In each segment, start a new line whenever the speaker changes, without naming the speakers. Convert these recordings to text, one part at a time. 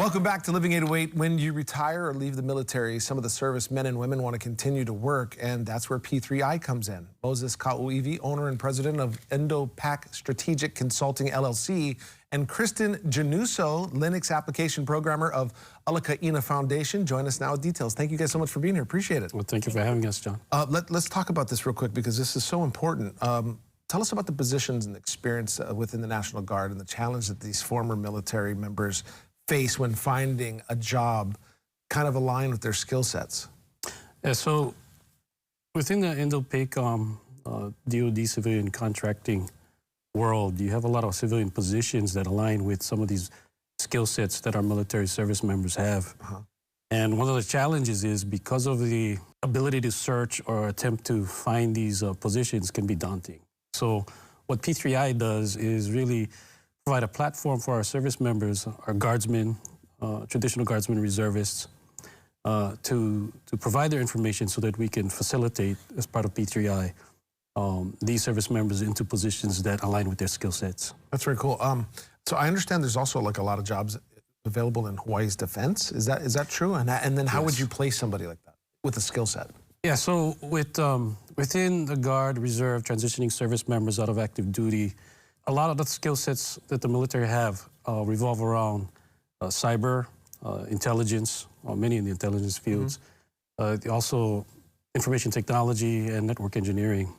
Welcome back to Living 808. When you retire or leave the military, some of the service men and women want to continue to work, and that's where P3I comes in. Moses Kauivi, owner and president of Indo-Pac Strategic Consulting, LLC, and Kristen Januso, Linux application programmer of Alakaina Foundation, join us now with details. Thank you guys so much for being here. Appreciate it.
Well, thank you for having us, John.
Let's talk about this real quick because this is so important. Tell us about the positions and experience within the National Guard and the challenge that these former military members face when finding a job kind of aligned with their skill sets.
Yeah, so within the Indo-PACOM DoD civilian contracting world, you have a lot of civilian positions that align with some of these skill sets that our military service members have. And one of the challenges is because of the ability to search or attempt to find these positions can be daunting. So what P3I does is really provide a platform for our service members, our guardsmen, traditional guardsmen, reservists, to provide their information so that we can facilitate, as part of P3I, these service members into positions that align with their skill sets.
That's very cool. So I understand there's also like a lot of jobs available in Hawaii's defense. Is that true? And then how would you place somebody like that with a skill set?
Yeah, so within the Guard, Reserve, transitioning service members out of active duty, a lot of the skill sets that the military have revolve around cyber, intelligence, many in the intelligence fields, also information technology and network engineering.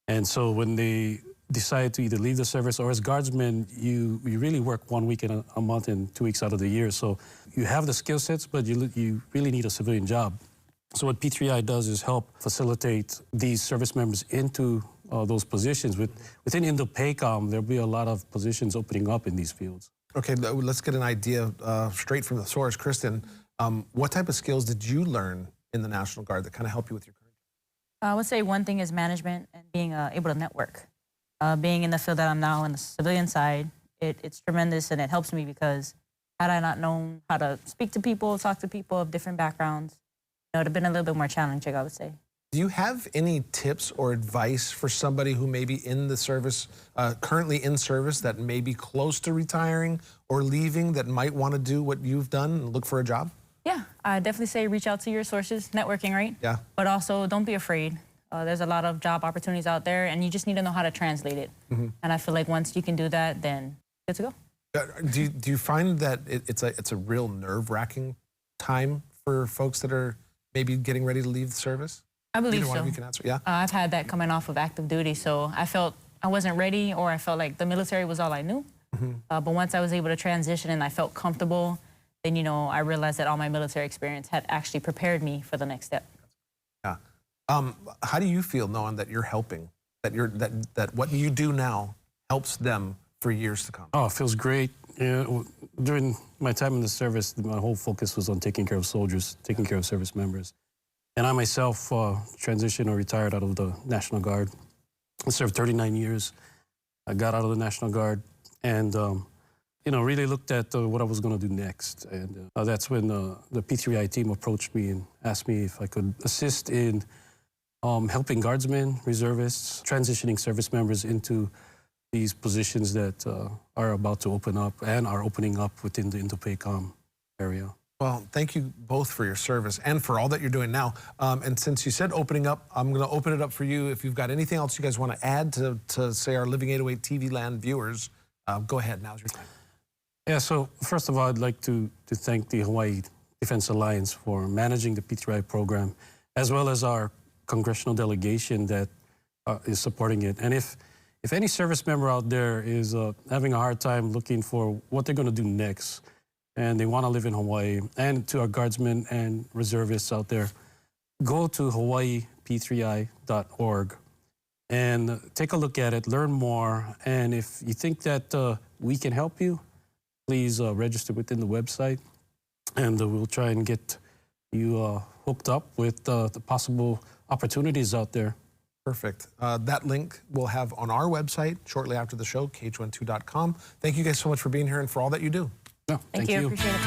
And so when they decide to either leave the service or as guardsmen, you really work 1 week in a month and 2 weeks out of the year. So you have the skill sets, but you really need a civilian job. So what P3I does is help facilitate these service members into those positions. Within Indo-PACOM, there'll be a lot of positions opening up in these fields.
Okay, let's get an idea straight from the source. Kristen, what type of skills did you learn in the National Guard that kind of help you with your current job?
I would say one thing is management and being able to network. Being in the field that I'm now on the civilian side, it's tremendous and it helps me because had I not known how to speak to people, talk to people of different backgrounds, it would have been a little bit more challenging, I would say.
Do you have any tips or advice for somebody who may be in the service, currently in service, that may be close to retiring or leaving, that might want to do what you've done and look for a job?
Yeah, I definitely say reach out to your sources, networking, right?
Yeah.
But also don't be afraid. There's a lot of job opportunities out there and you just need to know how to translate it. And I feel like once you can do that, then good to go.
Do you find that it's a real nerve-wracking time for folks that are maybe getting ready to leave the service?
I believe
Either
so.
one of you can answer. Yeah.
I've had that coming off of active duty, so I felt I wasn't ready, or I felt like the military was all I knew. But once I was able to transition and I felt comfortable, then I realized that all my military experience had actually prepared me for the next step.
Yeah. How do you feel knowing that you're helping, that what you do now helps them for years to come?
Oh, it feels great. During my time in the service, my whole focus was on taking care of soldiers, taking care of service members. And I myself transitioned or retired out of the National Guard. I served 39 years. I got out of the National Guard and, really looked at what I was going to do next. And that's when the P3I team approached me and asked me if I could assist in helping guardsmen, reservists, transitioning service members into these positions that are about to open up and are opening up within the Indo-PACOM area.
Well, thank you both for your service and for all that you're doing now. And since you said opening up, I'm going to open it up for you. If you've got anything else you guys want to add to say, our Living 808 TV land viewers, go ahead. Now's your time.
Yeah, so first of all, I'd like to thank the Hawaii Defense Alliance for managing the P3I program, as well as our congressional delegation that is supporting it. And if any service member out there is having a hard time looking for what they're going to do next, and they want to live in Hawaii, and to our guardsmen and reservists out there, go to hawaiip3i.org and take a look at it, learn more. And if you think that we can help you, please register within the website, and we'll try and get you hooked up with the possible opportunities out there.
Perfect. That link we'll have on our website shortly after the show, kh12.com. Thank you guys so much for being here and for all that you do.
No,
Thank you. Appreciate it.